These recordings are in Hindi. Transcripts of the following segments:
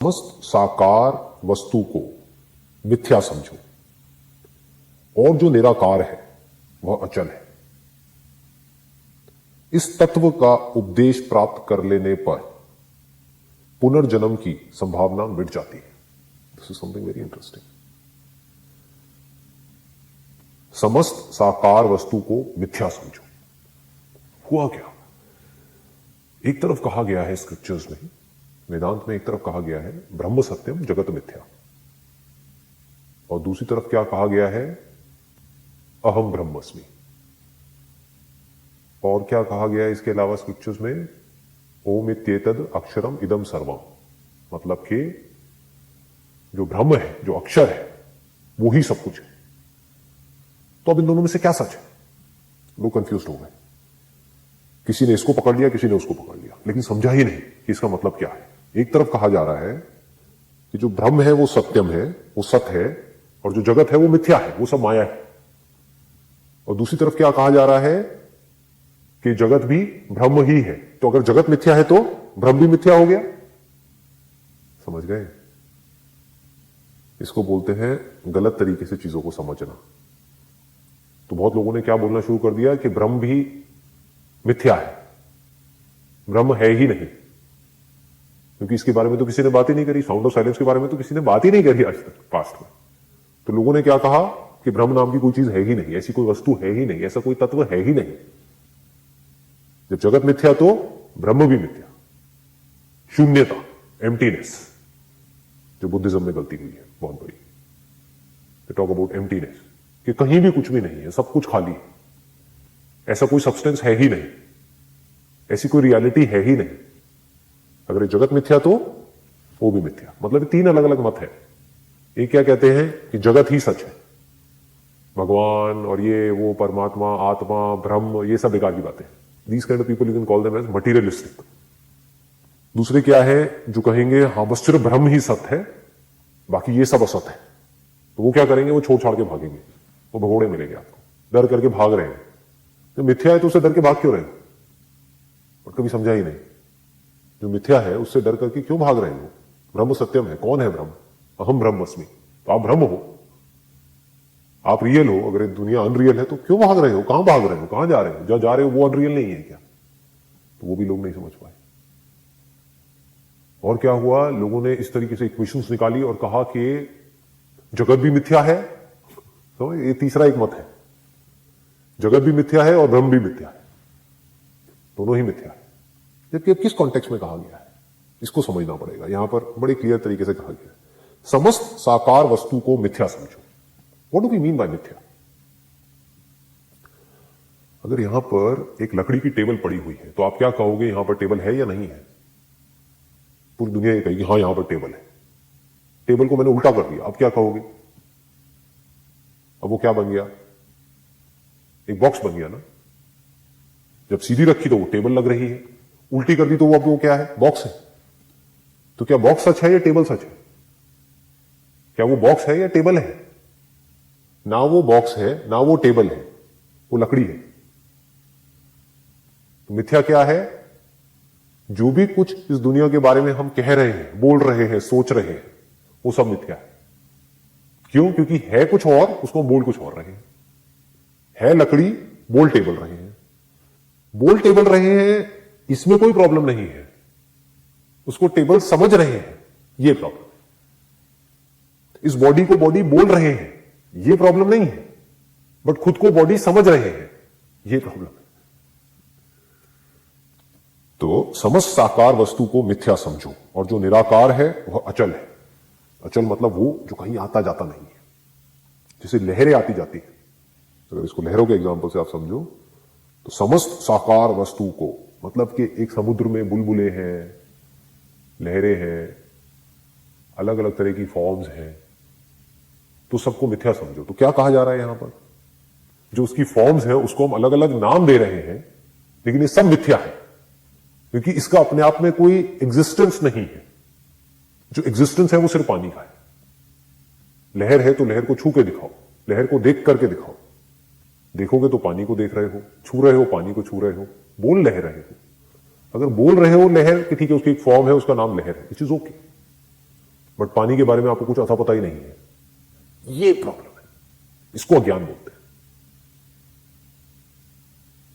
समस्त साकार वस्तु को मिथ्या समझो और जो निराकार है वह अचल है। इस तत्व का उपदेश प्राप्त कर लेने पर पुनर्जन्म की संभावना मिट जाती है। This is something very interesting. समस्त साकार वस्तु को मिथ्या समझो। हुआ क्या? एक तरफ कहा गया है स्क्रिप्चर्स में, वेदांत में एक तरफ कहा गया है ब्रह्म सत्यम जगत मिथ्या, और दूसरी तरफ क्या कहा गया है? अहम ब्रह्मस्मि। और क्या कहा गया है इसके अलावा स्क्रिप्चर्स में? ओम इत्येतद अक्षरम इदम सर्वम, मतलब कि जो ब्रह्म है, जो अक्षर है, वो ही सब कुछ है। तो अब इन दोनों में से क्या सच है? लोग कंफ्यूज हो गए। किसी ने इसको पकड़ लिया, किसी ने उसको पकड़ लिया, लेकिन समझा ही नहीं कि इसका मतलब क्या है। एक तरफ कहा जा रहा है कि जो ब्रह्म है वो सत्यम है, वो सत्य है, और जो जगत है वो मिथ्या है, वो सब माया है। और दूसरी तरफ क्या कहा जा रहा है कि जगत भी ब्रह्म ही है। तो अगर जगत मिथ्या है तो ब्रह्म भी मिथ्या हो गया। समझ गए? इसको बोलते हैं गलत तरीके से चीजों को समझना। तो बहुत लोगों ने क्या बोलना शुरू कर दिया कि ब्रह्म भी मिथ्या है, ब्रह्म है ही नहीं, क्योंकि इसके बारे में तो किसी ने बात ही नहीं करी। साउंड ऑफ साइलेंस के बारे में तो किसी ने बात ही नहीं करी आज तक पास्ट में। तो लोगों ने क्या कहा कि ब्रह्म नाम की कोई चीज है ही नहीं, ऐसी कोई वस्तु है ही नहीं, ऐसा कोई तत्व है ही नहीं। जब जगत मिथ्या तो ब्रह्म भी मिथ्या। शून्यता, एम्प्टीनेस, जो बुद्धिज्म में गलती हुई है बहुत बड़ी। टॉक अबाउट एम्प्टीनेस, कि कहीं भी कुछ भी नहीं है, सब कुछ खाली है, ऐसा कोई सब्सटेंस है ही नहीं, ऐसी कोई रियलिटी है ही नहीं। अगर ये जगत मिथ्या तो वो भी मिथ्या। मतलब तीन अलग अलग मत है। एक क्या कहते हैं कि जगत ही सच है, भगवान और ये वो परमात्मा, आत्मा, ब्रह्म, ये सब बेकार की बातें। These kind of people you can call them as materialistic. दूसरे क्या है जो कहेंगे हाँ बस सिर्फ ब्रह्म ही सत्य है, बाकी ये सब असत है। तो वो क्या करेंगे? वो छोड़ छाड़ के भागेंगे, वो भगोड़े मिलेंगे आपको, डर करके भाग रहे हैं। तो मिथ्या है तो उससे डर के भाग क्यों रहे हो? और कभी समझा ही नहीं। जो मिथ्या है उससे डर करके क्यों भाग रहे हो? ब्रह्म सत्यम है। कौन है ब्रह्म? अहम ब्रह्मस्मि। तो आप ब्रह्म हो, आप रियल हो। अगर दुनिया अनरियल है तो क्यों भाग रहे हो? कहां भाग रहे हो? कहां जा रहे हो? जहां जा रहे हो वो अनरियल नहीं है क्या? तो वो भी लोग नहीं समझ पाए। और क्या हुआ? लोगों ने इस तरीके से इक्वेशंस निकाली और कहा कि जगत भी मिथ्या है। तो ये तीसरा एक मत है, जगत भी मिथ्या है और ब्रह्म भी मिथ्या है, दोनों ही मिथ्या है। जबकि किस कॉन्टेक्स्ट में कहा गया है इसको समझना पड़ेगा। यहां पर बड़े क्लियर तरीके से कहा गया है समस्त साकार वस्तु को मिथ्या समझो। What do we mean by मिथ्या? अगर यहां पर एक लकड़ी की टेबल पड़ी हुई है तो आप क्या कहोगे? यहां पर टेबल है या नहीं है? पूरी दुनिया ये कहेगी हाँ यहां पर टेबल है। टेबल को मैंने उल्टा कर दिया, अब क्या कहोगे? अब वो क्या बन गया? एक बॉक्स बन गया ना। जब सीधी रखी तो वो टेबल लग रही है, उल्टी कर दी तो वो अब वो क्या है? बॉक्स है। तो क्या बॉक्स सच है या टेबल सच है? क्या वो बॉक्स है या टेबल है? ना वो बॉक्स है ना वो टेबल है, वो लकड़ी है। तो मिथ्या क्या है? जो भी कुछ इस दुनिया के बारे में हम कह रहे हैं, बोल रहे हैं, सोच रहे हैं, वो सब मिथ्या है। क्यों? क्योंकि है कुछ और, उसको बोल कुछ और रहे हैं। है लकड़ी, बोल टेबल रहे हैं। बोल टेबल रहे हैं इसमें कोई प्रॉब्लम नहीं है, उसको टेबल समझ रहे हैं, ये प्रॉब्लम। इस बॉडी को बॉडी बोल रहे हैं, ये प्रॉब्लम नहीं है, बट खुद को बॉडी समझ रहे हैं, ये प्रॉब्लम है। तो समस्त साकार वस्तु को मिथ्या समझो और जो निराकार है वह अचल है। अचल मतलब वो जो कहीं आता जाता नहीं है, जैसे लहरें आती जाती है। अगर इसको लहरों के एग्जांपल से आप समझो तो समस्त साकार वस्तु को मतलब कि एक समुद्र में बुलबुले हैं, लहरें हैं, अलग अलग तरह की फॉर्म्स हैं, तो सबको मिथ्या समझो। तो क्या कहा जा रहा है यहां पर? जो उसकी फॉर्म्स हैं उसको हम अलग अलग नाम दे रहे हैं, लेकिन ये सब मिथ्या है, क्योंकि इसका अपने आप में कोई एग्जिस्टेंस नहीं है। जो एग्जिस्टेंस है वो सिर्फ पानी का है। लहर है तो लहर को छू के दिखाओ, लहर को देख करके दिखाओ। देखोगे तो पानी को देख रहे हो, छू रहे हो पानी को छू रहे हो, बोल रहे हो। अगर बोल रहे हो लहर कि ठीक है उसकी एक फॉर्म है, उसका नाम लहर है, विच इज ओके। बट पानी के बारे में आपको कुछ अता पता ही नहीं है। ये प्रॉब्लम है, इसको अज्ञान बोलते हैं।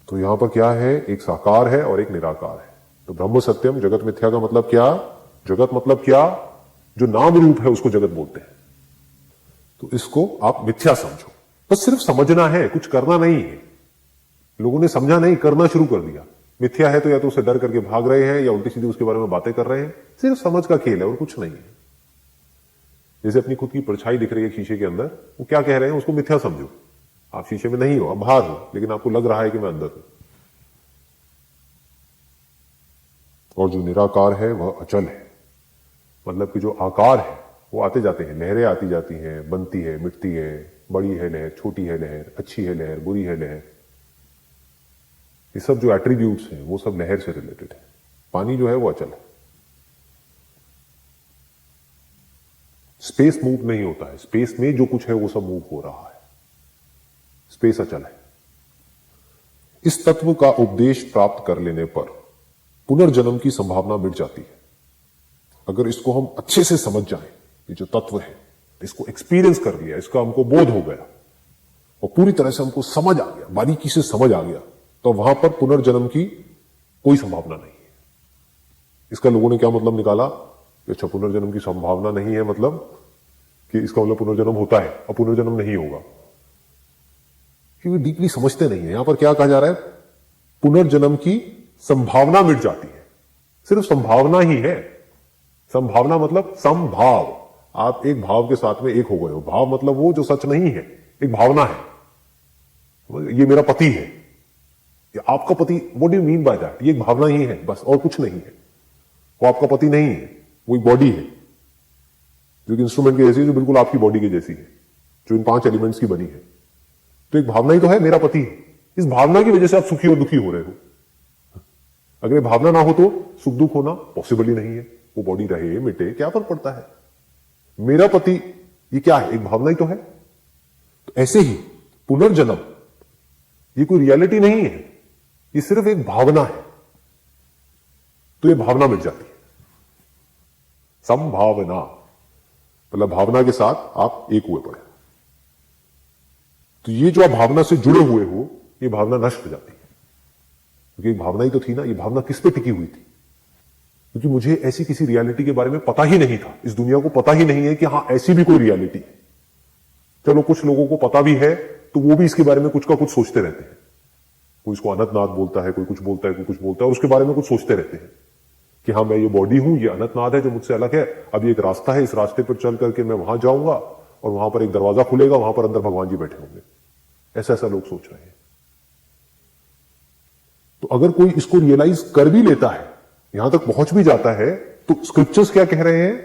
तो यहां पर क्या है, एक साकार है और एक निराकार है। तो ब्रह्म सत्यम जगत मिथ्या का मतलब क्या? जगत मतलब क्या? जो नाम रूप है उसको जगत बोलते हैं। तो इसको आप मिथ्या समझो, बस सिर्फ समझना है, कुछ करना नहीं है। लोगों ने समझा नहीं, करना शुरू कर दिया। मिथ्या है तो या तो उसे डर करके भाग रहे हैं या उल्टी सीधी उसके बारे में बातें कर रहे हैं। सिर्फ समझ का खेल है और कुछ नहीं है। जैसे अपनी खुद की परछाई दिख रही है शीशे के अंदर, वो क्या कह रहे हैं, उसको मिथ्या समझो। आप शीशे में नहीं हो, आप बाहर हो, लेकिन आपको लग रहा है कि मैं अंदर हूं। और जो निराकार है वह अचल है, मतलब कि जो आकार है वो आते जाते हैं, लहरें आती जाती हैं, बनती है, मिटती है, बड़ी है लहर, छोटी है लहर, अच्छी है लहर, बुरी है लहर। ये सब जो एट्रीब्यूट्स हैं वो सब लहर से रिलेटेड है। पानी जो है वो अचल है। स्पेस मूव नहीं होता है, स्पेस में जो कुछ है वो सब मूव हो रहा है। स्पेस अचल है। इस तत्व का उपदेश प्राप्त कर लेने पर पुनर्जन्म की संभावना मिट जाती है। अगर इसको हम अच्छे से समझ जाएं, ये जो तत्व है, इसको एक्सपीरियंस कर लिया, इसका हमको बोध हो गया और पूरी तरह से हमको समझ आ गया, बारीकी से समझ आ गया, तो वहां पर पुनर्जन्म की कोई संभावना नहीं है। इसका लोगों ने क्या मतलब निकाला कि अच्छा पुनर्जन्म की संभावना नहीं है, मतलब कि इसका मतलब पुनर्जन्म होता है और पुनर्जन्म नहीं होगा। क्योंकि डीपली समझते नहीं है। यहां पर क्या कहा जा रहा है, पुनर्जन्म की संभावना मिट जाती है। सिर्फ संभावना ही है। संभावना मतलब समभाव, आप एक भाव के साथ में एक हो गए हो। भाव मतलब वो जो सच नहीं है, एक भावना है। ये मेरा पति है, ये आपका पति, what do you mean by that? ये एक भावना ही है बस, और कुछ नहीं है। वो आपका पति नहीं है, वो एक बॉडी है जो एक इंस्ट्रूमेंट की जैसी है, जो बिल्कुल आपकी बॉडी की जैसी है, जो इन 5 एलिमेंट्स की बनी है। तो एक भावना ही तो है, मेरा पति है। इस भावना की वजह से आप सुखी और दुखी हो रहे हो। अगर ये भावना ना हो तो सुख दुख होना पॉसिबल ही नहीं है। वो बॉडी रहे मिटे, क्या फर्क पड़ता है? मेरा पति ये क्या है? एक भावना ही तो है। तो ऐसे ही पुनर्जन्म ये कोई रियलिटी नहीं है, ये सिर्फ एक भावना है। तो ये भावना मिट जाती है। संभावना मतलब भावना के साथ आप एक हुए पड़े। तो ये जो आप भावना से जुड़े हुए हो, ये भावना नष्ट हो जाती है। क्योंकि एक भावना ही तो थी ना। ये भावना किस पे टिकी हुई थी? क्योंकि मुझे ऐसी किसी रियलिटी के बारे में पता ही नहीं था। इस दुनिया को पता ही नहीं है कि हां ऐसी भी कोई रियलिटी है। चलो कुछ लोगों को पता भी है तो वो भी इसके बारे में कुछ का कुछ सोचते रहते हैं। कोई इसको अनंतनाद बोलता है, कोई कुछ बोलता है, कोई कुछ बोलता है, और उसके बारे में कुछ सोचते रहते हैं कि हाँ मैं ये बॉडी हूं, ये अनंतनाद है जो मुझसे अलग है। अब ये एक रास्ता है, इस रास्ते पर चल करके मैं वहां जाऊंगा और वहां पर एक दरवाजा खुलेगा, वहां पर अंदर भगवान जी बैठे होंगे। ऐसा ऐसा लोग सोच रहे हैं। तो अगर कोई इसको रियलाइज कर भी लेता है, यहां तक पहुंच भी जाता है, तो स्क्रिप्चर्स क्या कह रहे हैं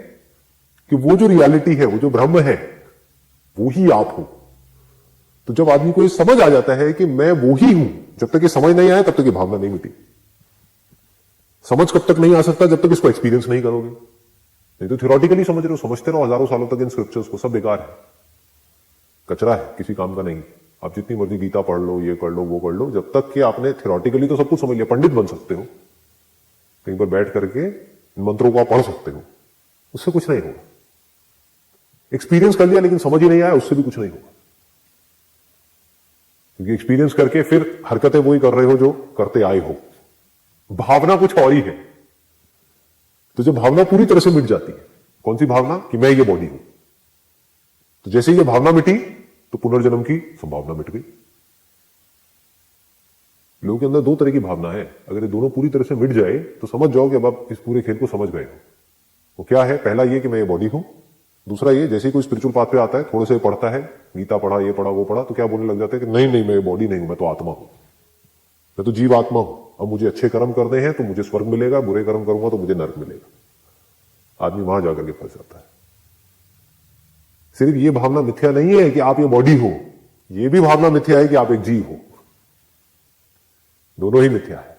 कि वो जो रियलिटी है, वो जो ब्रह्म है, वो ही आप हो। तो जब आदमी को ये समझ आ जाता है कि मैं वो ही हूं, जब तक ये समझ नहीं आया तब तक ये भावना नहीं मिटी। समझ कब तक नहीं आ सकता? जब तक इसको एक्सपीरियंस नहीं करोगे। नहीं तो थियोरेटिकली समझ रहे हो, समझते रहो हजारों सालों तक इन स्क्रिप्चर्स को, सब बेकार है, कचरा है, किसी काम का नहीं। आप जितनी मर्जी गीता पढ़ लो, ये कर लो, वो कर लो, जब तक कि आपने थियोरेटिकली तो सब कुछ समझ लिया। पंडित बन सकते हो, कहीं पर बैठ करके इन मंत्रों को आप पढ़ सकते हो, उससे कुछ नहीं होगा। एक्सपीरियंस कर लिया लेकिन समझ ही नहीं आया, उससे भी कुछ नहीं होगा। क्योंकि एक्सपीरियंस करके फिर हरकतें वही कर रहे हो जो करते आए हो। भावना कुछ और ही है। तो जब भावना पूरी तरह से मिट जाती है, कौन सी भावना? कि मैं ये बॉडी हूं। तो जैसे ये भावना मिटी तो पुनर्जन्म की संभावना मिट गई। लोगों के अंदर 2 तरह की भावना है। अगर ये दोनों पूरी तरह से मिट जाए तो समझ जाओ कि अब आप इस पूरे खेल को समझ गए हो। वो क्या है? पहला ये कि मैं ये बॉडी हूं। दूसरा ये, जैसे ही कोई स्पिरिचुअल पाथ पे आता है, थोड़े से पढ़ता है, गीता पढ़ा, ये पढ़ा, वो पढ़ा, तो क्या बोलने लग जाते हैं कि नहीं नहीं मैं ये बॉडी नहीं हूं, मैं तो आत्मा हूं, मैं तो जीव आत्मा हूं। अब मुझे अच्छे कर्म करने हैं तो मुझे स्वर्ग मिलेगा, बुरे कर्म करूंगा तो मुझे नरक मिलेगा। आदमी वहां जाकर के फंस जाता है। सिर्फ ये भावना मिथ्या नहीं है कि आप ये बॉडी हो, ये भी भावना मिथ्या है कि आप एक जीव हो। दोनों ही मिथ्या है।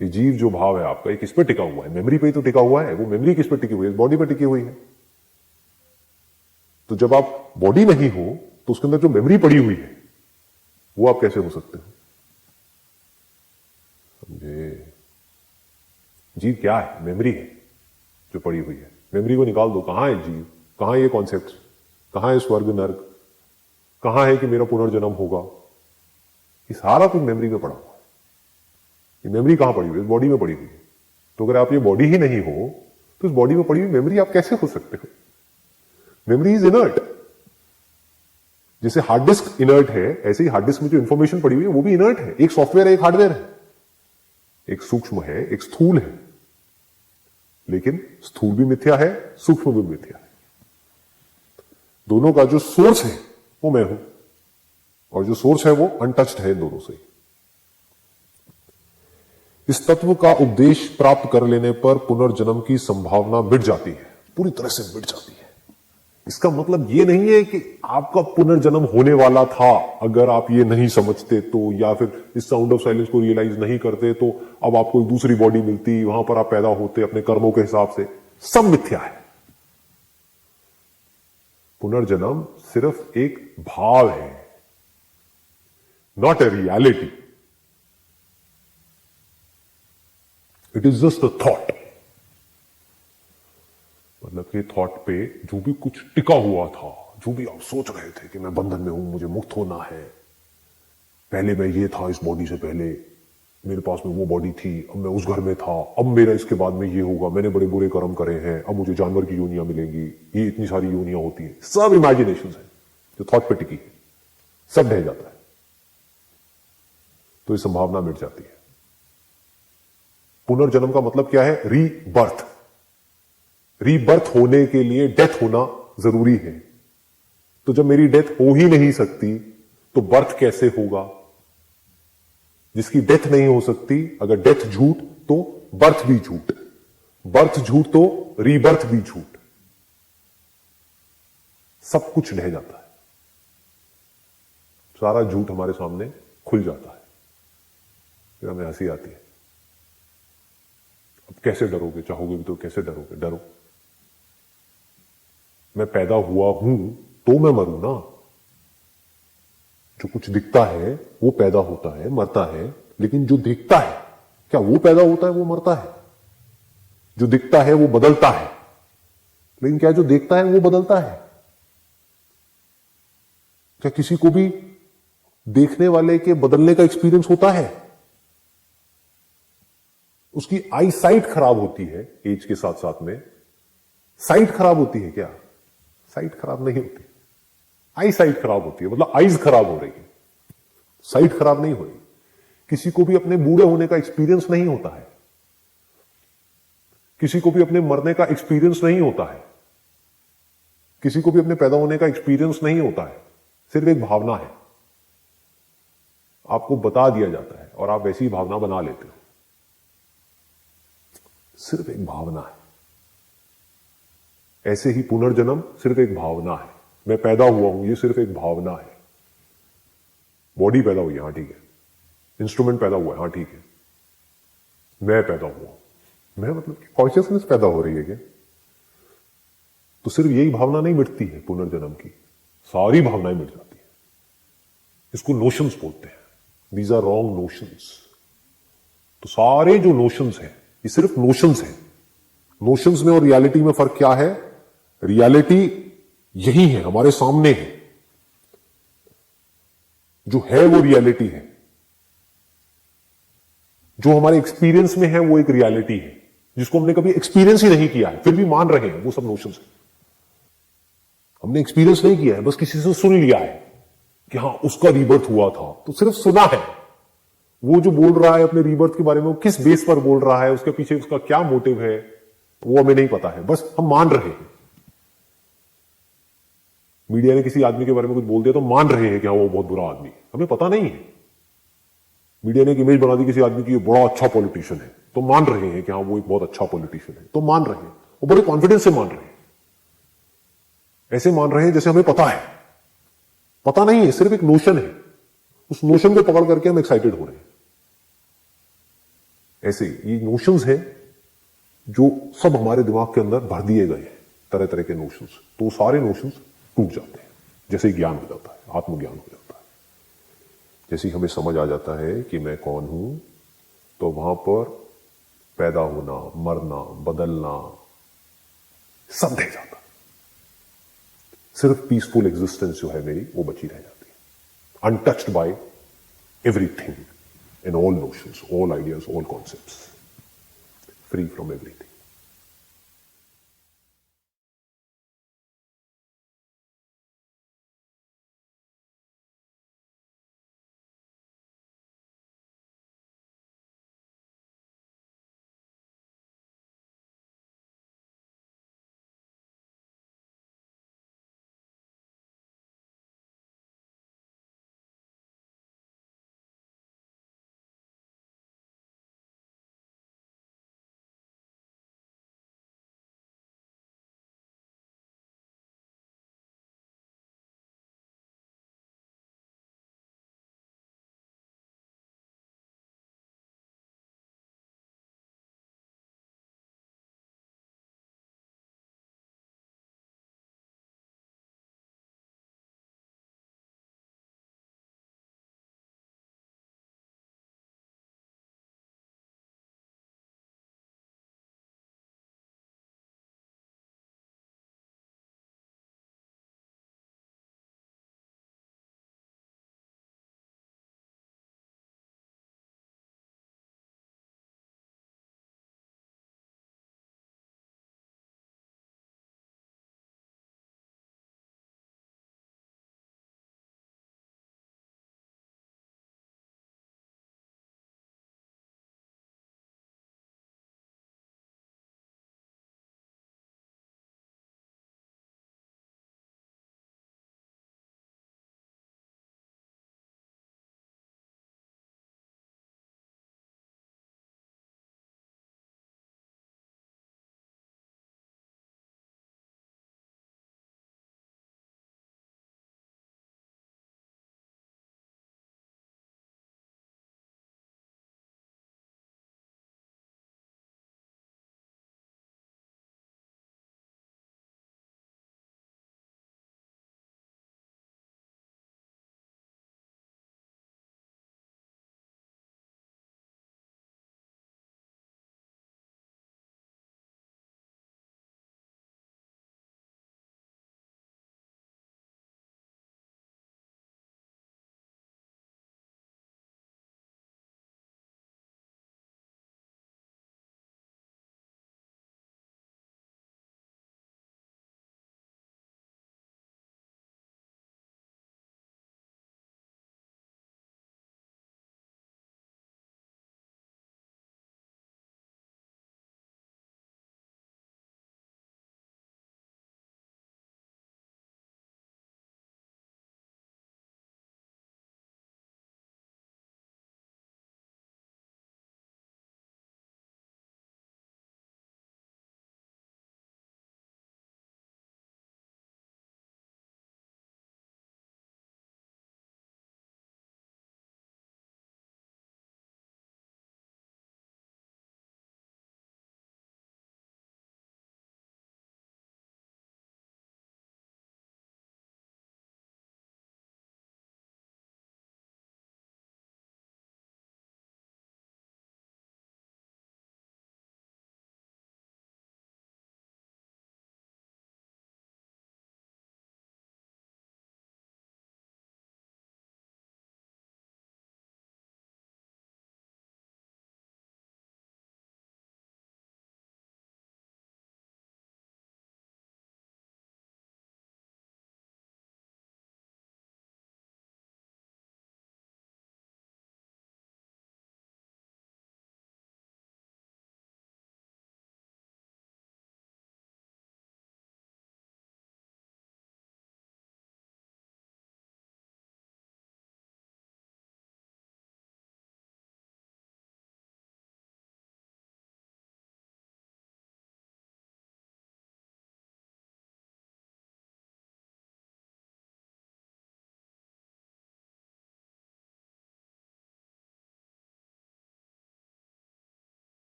ये जीव जो भाव है आपका, ये किस पे टिका हुआ है? मेमोरी पे ही तो टिका हुआ है। वो मेमोरी किस पे टिकी हुई है? बॉडी पे टिकी हुई है। तो जब आप बॉडी नहीं हो तो उसके अंदर जो मेमोरी पड़ी हुई है वो आप कैसे हो सकते हो? समझे? जीव क्या है? मेमोरी है जो पड़ी हुई है। मेमोरी को निकाल दो, कहां है जीव, कहां है ये कॉन्सेप्ट, कहां है स्वर्ग नर्क, कहां है कि मेरा पुनर्जन्म होगा, ये सारा कुछ मेमोरी में पड़ा हुआ है। ये मेमोरी कहां पड़ी हुई है? इस बॉडी में पड़ी हुई है। तो अगर आप ये बॉडी ही नहीं हो तो इस बॉडी में पड़ी हुई मेमोरी आप कैसे हो सकते हो? Memory is inert. जैसे हार्ड डिस्क इनर्ट है, ऐसे ही हार्ड डिस्क में जो इंफॉर्मेशन पड़ी हुई है वो भी इनर्ट है। एक सॉफ्टवेयर है, एक हार्डवेयर है, एक सूक्ष्म है, एक स्थूल है। लेकिन स्थूल भी मिथ्या है, सूक्ष्म भी मिथ्या है। दोनों का जो सोर्स है वो मैं हूं, और जो सोर्स है वो अनटच्ड है इन दोनों से। इस तत्व का उपदेश प्राप्त कर लेने पर पुनर्जन्म की संभावना मिट जाती है, पूरी तरह से मिट जाती है। इसका मतलब ये नहीं है कि आपका पुनर्जन्म होने वाला था, अगर आप ये नहीं समझते तो, या फिर इस साउंड ऑफ साइलेंस को रियलाइज नहीं करते तो अब आपको एक दूसरी बॉडी मिलती, वहां पर आप पैदा होते अपने कर्मों के हिसाब से। सब मिथ्या है। पुनर्जन्म सिर्फ एक भाव है, not a reality. It is just a thought. मतलब कि थॉट पे जो भी कुछ टिका हुआ था, जो भी आप सोच रहे थे कि मैं बंधन में हूं, मुझे मुक्त होना है, पहले मैं ये था, इस बॉडी से पहले मेरे पास में वो बॉडी थी, अब मैं उस घर में था, अब मेरा इसके बाद में ये होगा, मैंने बड़े बुरे कर्म करे हैं, अब मुझे जानवर की योनियां मिलेंगी, ये इतनी सारी योनियां होती हैं। सब इमेजिनेशन है जो थॉट पे टिकी है, सब ढह जाता है। तो ये संभावना मिट जाती है। पुनर्जन्म का मतलब क्या है? रीबर्थ। रीबर्थ होने के लिए डेथ होना जरूरी है। तो जब मेरी डेथ हो ही नहीं सकती तो बर्थ कैसे होगा? जिसकी डेथ नहीं हो सकती, अगर डेथ झूठ तो बर्थ भी झूठ, बर्थ झूठ तो रीबर्थ भी झूठ। सब कुछ ढह जाता है, सारा झूठ हमारे सामने खुल जाता है। फिर हमें हंसी आती है। अब कैसे डरोगे? चाहोगे भी तो कैसे डरोगे? डरो। मैं पैदा हुआ हूं तो मैं मरूं ना। जो कुछ दिखता है वो पैदा होता है, मरता है, लेकिन जो दिखता है क्या वो पैदा होता है, वो मरता है? जो दिखता है वो बदलता है, लेकिन क्या जो देखता है वो बदलता है? क्या किसी को भी देखने वाले के बदलने का एक्सपीरियंस होता है? उसकी आई साइट खराब होती है एज के साथ साथ में। साइट खराब होती है क्या? साइट खराब नहीं होती, आई साइट खराब होती है। मतलब आईज खराब हो रही है, साइट खराब नहीं हो रही। किसी को भी अपने बूढ़े होने का एक्सपीरियंस नहीं होता है, किसी को भी अपने मरने का एक्सपीरियंस नहीं होता है, किसी को भी अपने पैदा होने का एक्सपीरियंस नहीं होता है। सिर्फ एक भावना है, आपको बता दिया जाता है और आप वैसी भावना बना लेते हो। सिर्फ एक भावना है। ऐसे ही पुनर्जन्म सिर्फ एक भावना है। मैं पैदा हुआ हूं, ये सिर्फ एक भावना है। बॉडी पैदा हुई है, हां ठीक है, इंस्ट्रूमेंट पैदा हुआ है, हां ठीक है, मैं पैदा हुआ, मैं मतलब कॉन्शियसनेस पैदा हो रही है क्या? तो सिर्फ यही भावना नहीं मिटती है पुनर्जन्म की, सारी भावनाएं मिट जाती है। इसको नोशंस बोलते हैं। These are wrong notions. तो सारे जो नोशंस हैं ये सिर्फ नोशंस हैं। नोशंस में और रियलिटी में फर्क क्या है? रियलिटी यही है, हमारे सामने है। जो है वो रियलिटी है, जो हमारे एक्सपीरियंस में है वो एक रियलिटी है, जिसको हमने कभी एक्सपीरियंस ही नहीं किया है फिर भी मान रहे हैं, वो सब नोशंस है। हमने एक्सपीरियंस नहीं किया है, बस किसी से सुन लिया है कि हां उसका रीबर्थ हुआ था, तो सिर्फ सुना है। वो जो बोल रहा है अपने रीबर्थ के बारे में, वो किस बेस पर बोल रहा है, उसके पीछे उसका क्या मोटिव है, वो हमें नहीं पता है, बस हम मान रहे हैं। मीडिया ने किसी आदमी के बारे में कुछ बोल दिया तो मान रहे हैं कि हाँ वो बहुत बुरा आदमी है, हमें पता नहीं है। मीडिया ने एक इमेज बना दी किसी आदमी की, ये बड़ा अच्छा पॉलिटिशियन है, तो मान रहे हैं कि हाँ वो एक बहुत अच्छा पॉलिटिशियन है, तो मान रहे हैं, वो बड़े कॉन्फिडेंस से मान रहे हैं। ऐसे मान रहे हैं जैसे हमें पता है। पता नहीं है, सिर्फ एक नोशन है। उस नोशन को पकड़ करके हम एक्साइटेड हो रहे हैं। ऐसे ये नोशंस है जो सब हमारे दिमाग के अंदर भर दिए गए हैं, तरह तरह के नोशंस। तो सारे नोशंस टूट जाते हैं जैसे ज्ञान हो जाता है, आत्मज्ञान हो जाता है। जैसे हमें समझ आ जाता है कि मैं कौन हूं, तो वहां पर पैदा होना, मरना, बदलना, सब ढह जाता, सिर्फ पीसफुल एग्जिस्टेंस जो है मेरी वो बची रह जाती है, untouched by everything in all notions, all ideas, all concepts, free from everything.